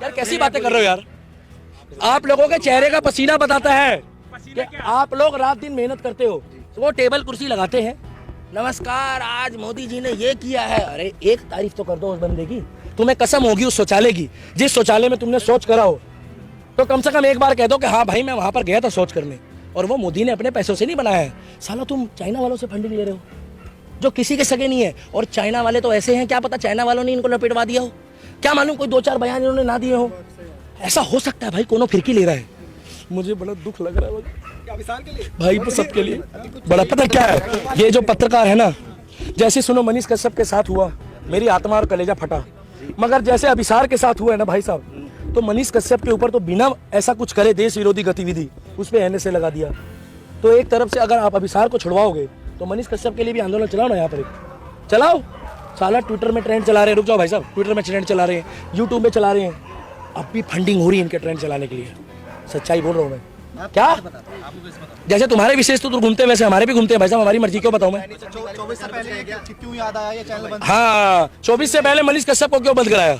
यार, कैसी बातें कर रहे हो यार। आप लोगों के चेहरे का पसीना बताता है कि आप लोग रात दिन मेहनत करते हो। वो टेबल कुर्सी लगाते हैं, नमस्कार आज मोदी जी ने ये किया है। अरे एक तारीफ तो कर दो उस बंदे की। तुम्हें कसम होगी उस शौचालय की, जिस शौचालय में तुमने शौच करा हो, तो कम से कम एक बार कह दो कि हाँ भाई मैं वहां पर गया था शौच करने, और वो मोदी ने अपने पैसों से नहीं बनाया है। साला तुम चाइना वालों से फंडिंग ले रहे हो जो किसी के सगे नहीं है। और चाइना वाले तो ऐसे हैं, क्या पता चाइना वालों ने इनको लपेटवा दिया हो, क्या मालूम कोई 2-4 बयान इन्होंने ना दिए हो। ऐसा हो सकता है भाई, कोनो फिरकी ले रहा है। मुझे बड़ा दुख लग रहा है भाई, सबके लिए बड़ा। पता क्या है, ये जो पत्रकार है ना, जैसे सुनो मनीष कश्यप के साथ हुआ, मेरी आत्मा और कलेजा फटा। मगर जैसे अभिसार के साथ हुआ है ना भाई साहब, तो मनीष कश्यप के ऊपर तो बिना ऐसा कुछ करे देश विरोधी गतिविधि उस पर NSA लगा दिया। तो एक तरफ से अगर आप अभिसार को छुड़वाओगे तो मनीष कश्यप के लिए भी आंदोलन चलाओ ना, यहाँ पर चलाओ। साला ट्विटर में ट्रेंड चला रहे हैं, रुक जाओ भाई साहब, ट्विटर में ट्रेंड चला रहे हैं, यूट्यूब में चला रहे हैं, अब भी फंडिंग हो रही है इनके ट्रेन चलाने के लिए। सच्चाई बोल रहा हूँ मैं। क्या जैसे तुम्हारे विशेष तो घूमते हैं वैसे हमारे भी घूमते हैं भाई साहब, हमारी मर्जी क्यों बताऊं मैं। 24 से पहले क्यों याद आया ये चैनल बंद? हाँ 24 से पहले मनीष कश्यप को क्यों बंद कराया?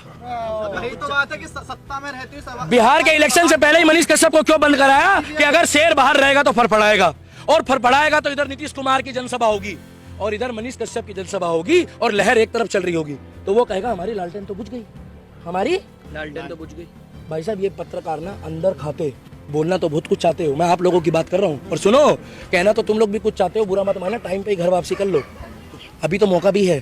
वही तो बात है कि सत्ता में रहते हुए बिहार के इलेक्शन से पहले ही मनीष कश्यप को क्यों बंद कराया कि अगर शेर बाहर रहेगा तो फड़फड़ाएगा, और फड़फड़ाएगा तो इधर नीतीश कुमार की जनसभा होगी और इधर मनीष कश्यप की जनसभा होगी और लहर एक तरफ चल रही होगी, तो वो कहेगा हमारी लालटेन तो बुझ गई, हमारी लालटेन तो बुझ गई। भाई साहब ये पत्रकार ना अंदर खाते, बोलना तो बहुत कुछ चाहते हो, मैं आप लोगों की बात कर रहा हूँ, और सुनो कहना तो तुम लोग भी कुछ चाहते हो, बुरा मत मानना, टाइम पे ही घर वापसी कर लो, अभी तो मौका भी है,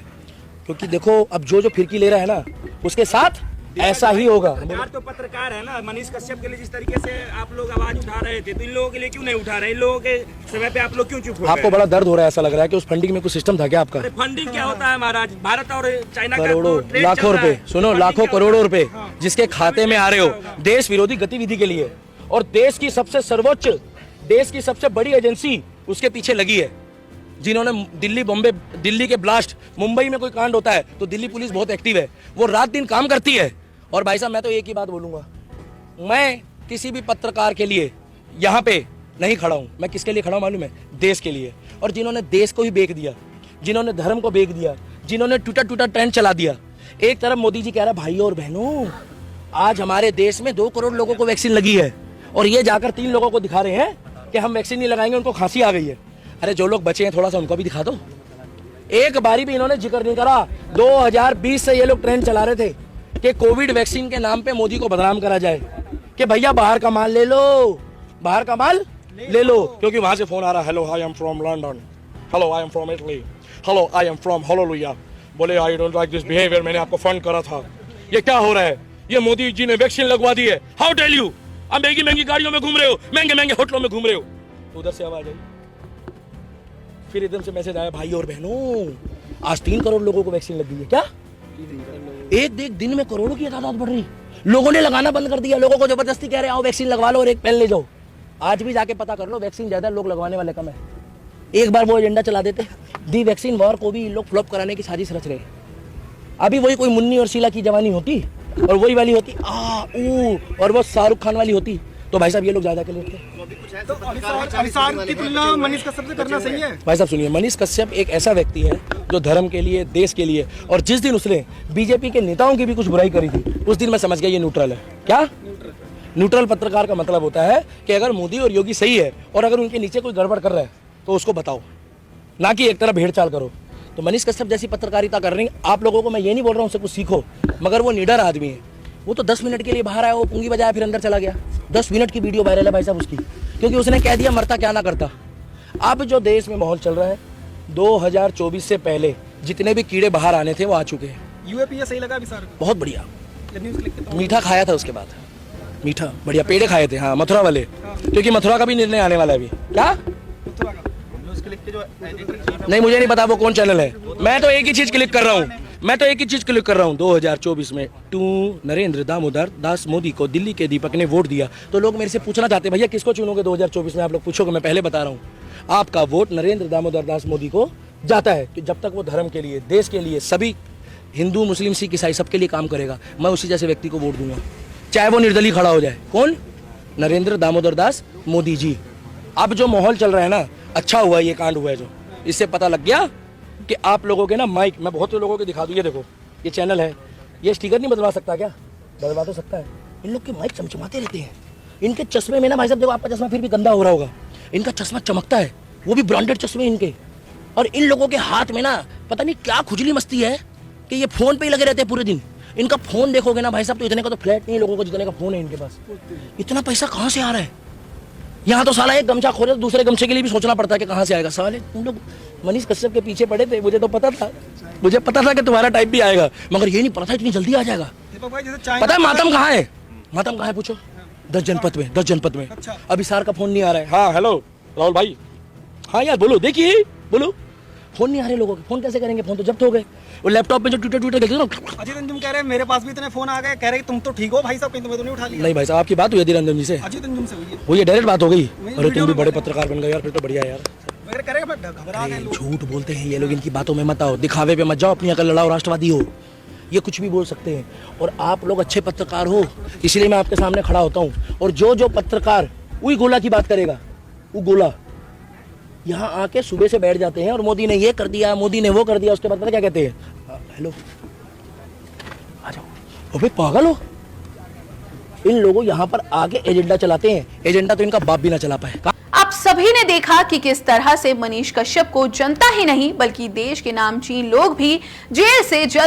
क्योंकि देखो अब जो फिरकी ले रहा है ना उसके साथ ऐसा ही होगा। सरकार तो पत्रकार है ना, मनीष कश्यप के लिए जिस तरीके से आप लोग आवाज उठा रहे थे तो इन लोगों के लिए क्यों नहीं उठा रहे? इन लोगों के समय पे आप लोग क्यों चुप हो गए? आपको बड़ा दर्द हो रहा है, ऐसा लग रहा है कि उस फंडिंग में कुछ सिस्टम था क्या आपका? फंडिंग क्या होता है महाराज? भारत और चाइना का करोड़ों तो ट्रेड लाखों चल रहा रुपए, है। सुनो फंडिंग लाखों क्या करोड़ों होता है? रुपए जिसके खाते में आ रहे हो देश विरोधी गतिविधि के लिए, और देश की सबसे सर्वोच्च, देश की सबसे बड़ी एजेंसी उसके पीछे लगी है, जिन्होंने दिल्ली बॉम्बे, दिल्ली के ब्लास्ट, मुंबई में कोई कांड होता है तो दिल्ली पुलिस बहुत एक्टिव है, वो रात दिन काम करती है। और भाई साहब मैं तो एक ही बात बोलूंगा, मैं किसी भी पत्रकार के लिए यहाँ पे नहीं खड़ा हूँ, मैं किसके लिए खड़ा हूँ मालूम है? देश के लिए। और जिन्होंने देश को ही बेच दिया, जिन्होंने धर्म को बेच दिया, जिन्होंने टूटा टूटा ट्रेंड चला दिया। एक तरफ मोदी जी कह रहा है भाइयों और बहनों आज हमारे देश में 2 करोड़ लोगों को वैक्सीन लगी है, और ये जाकर 3 लोगों को दिखा रहे हैं कि हम वैक्सीन नहीं लगाएंगे, उनको खांसी आ गई है। अरे जो लोग बचे हैं थोड़ा सा उनको भी दिखा दो। एक बारी भी इन्होंने जिक्र नहीं करा। 2020 से ये लोग ट्रेंड चला रहे थे कि कोविड वैक्सीन के नाम पे मोदी को बदनाम करा जाए कि भैया बाहर का माल ले लो, बाहर का माल ले लो, क्योंकि वहां से फोन आ रहा है, hello I am from London, hello I am from Italy, hello I am from hallelujah, बोले I don't like this behaviour, मैंने आपको फंड करा था, ये क्या हो रहा है? ये मोदी जी ने वैक्सीन लगवा दी है, हाउ टेल यू? अब महंगी महंगी गाड़ियों में घूम रहे हो, महंगे महंगे होटलों में घूम रहे हो। तो उधर से आवाज आई, फिर एकदम से मैसेज आया, भाई और बहनों आज 3 करोड़ लोगों को वैक्सीन लग गई है। क्या एक दिन में करोड़ों की तादाद बढ़ रही, लोगों ने लगाना बंद कर दिया, लोगों को जबरदस्ती कह रहे आओ वैक्सीन लगवा लो और एक पेन ले जाओ। आज भी जाके पता कर लो, वैक्सीन ज्यादा, लोग लगवाने वाले कम है। एक बार वो एजेंडा चला देते, दी वैक्सीन वॉर को भी लोग फ्लॉप कराने की साजिश रच रहे। अभी वही कोई मुन्नी और शीला की जवानी होती और वही वाली होती और वो शाहरुख खान वाली होती, तो भाई साहब ये लोग ज्यादा के लिए तो अभिसार की तुलना मनीष कश्यप से करना सही है? भाई साहब सुनिए, मनीष कश्यप एक ऐसा व्यक्ति है जो धर्म के लिए, देश के लिए, और जिस दिन उसने बीजेपी के नेताओं की भी कुछ बुराई करी थी उस दिन मैं समझ गया ये न्यूट्रल है। क्या न्यूट्रल पत्रकार का मतलब होता है कि अगर मोदी और योगी सही है और अगर उनके नीचे कोई गड़बड़ कर रहा है तो उसको बताओ, ना कि एक तरफ भेड़चाल करो। तो मनीष कश्यप जैसी पत्रकारिता कर रही है, आप लोगों को मैं ये नहीं बोल रहा हूँ उससे कुछ सीखो, मगर वो निडर आदमी है। वो तो 10 मिनट के लिए बाहर आया, वो पुंगी बजाया फिर अंदर चला गया। 10 मिनट की वीडियो वायरल है भाई साहब उसकी, क्योंकि उसने कह दिया मरता क्या ना करता। अब जो देश में माहौल चल रहा है, 2024 से पहले जितने भी कीड़े बाहर आने थे वो आ चुके हैं। यूएपीए सही लगा अभिसार को? बहुत बढ़िया, मीठा खाया था उसके बाद, मीठा बढ़िया, पेड़े खाए थे, हाँ मथुरा वाले, क्योंकि मथुरा का भी निर्णय आने वाला है अभी। क्या नहीं मुझे नहीं पता वो कौन चैनल है, मैं तो एक ही चीज क्लिक कर रहा हूँ, 2024 में नरेंद्र दामोदर दास मोदी को दिल्ली के दीपक ने वोट दिया। तो लोग मेरे से पूछना चाहते हैं भैया किसको चुनोगे 2024 में? आप लोग पूछोगे, मैं पहले बता रहा हूँ, आपका वोट नरेंद्र दामोदर दास मोदी को जाता है कि जब तक वो धर्म के लिए, देश के लिए, सभी हिंदू मुस्लिम सिख ईसाई सबके लिए काम करेगा, मैं उसी जैसे व्यक्ति को वोट दूंगा, चाहे वो निर्दलीय खड़ा हो जाए। कौन? नरेंद्र दामोदर दास मोदी जी। अब जो माहौल चल रहा है ना, अच्छा हुआ ये कांड हुआ है, जो इससे पता लग गया कि आप लोगों के ना माइक, मैं बहुत से लोगों को दिखा दूँ, ये देखो ये चैनल है, ये स्टिकर नहीं बदलवा सकता क्या? बदलवा तो सकता है। इन लोग के माइक चमचमाते रहते हैं, इनके चश्मे में ना भाई साहब देखो, आपका चश्मा फिर भी गंदा हो रहा होगा, इनका चश्मा चमकता है, वो भी ब्रांडेड चश्मे इनके। और इन लोगों के हाथ में ना पता नहीं क्या खुजली मस्ती है कि ये फोन पे ही लगे रहते हैं पूरे दिन। इनका फोन देखोगे ना भाई साहब तो इतने का तो फ्लैट नहीं है लोगों को जितने का फोन है इनके पास। इतना पैसा कहाँ से आ रहा है? यहाँ तो साला एक गमछा खोले तो दूसरे गमछे के लिए भी सोचना पड़ता है कि कहाँ से आएगा। साले तुम लोग मनीष कश्यप के पीछे पड़े थे, मुझे तो पता था, मुझे पता था कि तुम्हारा टाइप भी आएगा, मगर ये नहीं पता था इतनी जल्दी आ जाएगा। पता है मातम कहाँ है? मातम कहाँ है पूछो? 10 जनपद में, 10 जनपद में। अभिसार का फोन नहीं आ रहा है। हाँ हेलो राहुल भाई, हाँ यार बोलो, देखिए बोलो, फोन नहीं आ रहे लोगों के। फोन कैसे करेंगे? फोन तो जब्त हो गए। वो लैपटॉप में जो ट्विटर देखते हो ना। अजय रंजन कह रहे हैं मेरे पास भी इतने फोन आ गए, कह रहे तुम तो ठीक हो भाई साहब, कहीं तुम्हें तो नहीं उठा लिया? नहीं भाई साहब, आपकी बात हुई अजय रंजन जी से? अजय रंजन से हुई है। वो ये डायरेक्ट बात हो गई? अरे तुम भी बड़े पत्रकार बन गए यार, फिर तो बढ़िया यार। घबरा गए लोग। झूठ बोलते हैं ये लोग, इनकी बातों में मत आओ, दिखावे पे मत जाओ, अपनी अकल लड़ाओ, राष्ट्रवादी हो। ये कुछ भी बोल सकते हैं। और आप लोग अच्छे पत्रकार हो, इसलिए मैं आपके सामने खड़ा होता हूँ। और जो पत्रकार वही गोला की बात करेगा, वो गोला यहाँ आके सुबह से बैठ जाते हैं और मोदी ने ये कर दिया, मोदी ने वो कर दिया, उसके बाद पता क्या कहते हैं, हेलो आ जाओ। ओ भाई पागल हो, इन लोगों यहाँ पर आके एजेंडा चलाते हैं। एजेंडा तो इनका बाप भी ना चला पाए। आप सभी ने देखा कि किस तरह से मनीष कश्यप को जनता ही नहीं बल्कि देश के नामचीन लोग भी जेल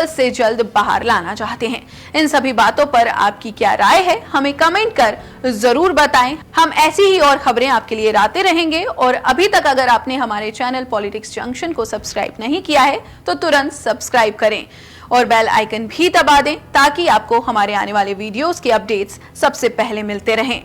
से जल्द बाहर लाना चाहते हैं। इन सभी बातों पर आपकी क्या राय है, हमें कमेंट कर जरूर बताएं। हम ऐसी ही और खबरें आपके लिए लाते रहेंगे। और अभी तक अगर आपने हमारे चैनल पॉलिटिक्स जंक्शन को सब्सक्राइब नहीं किया है तो तुरंत सब्सक्राइब करें और बेल आइकन भी दबा दें ताकि आपको हमारे आने वाले वीडियोस के अपडेट्स सबसे पहले मिलते रहें।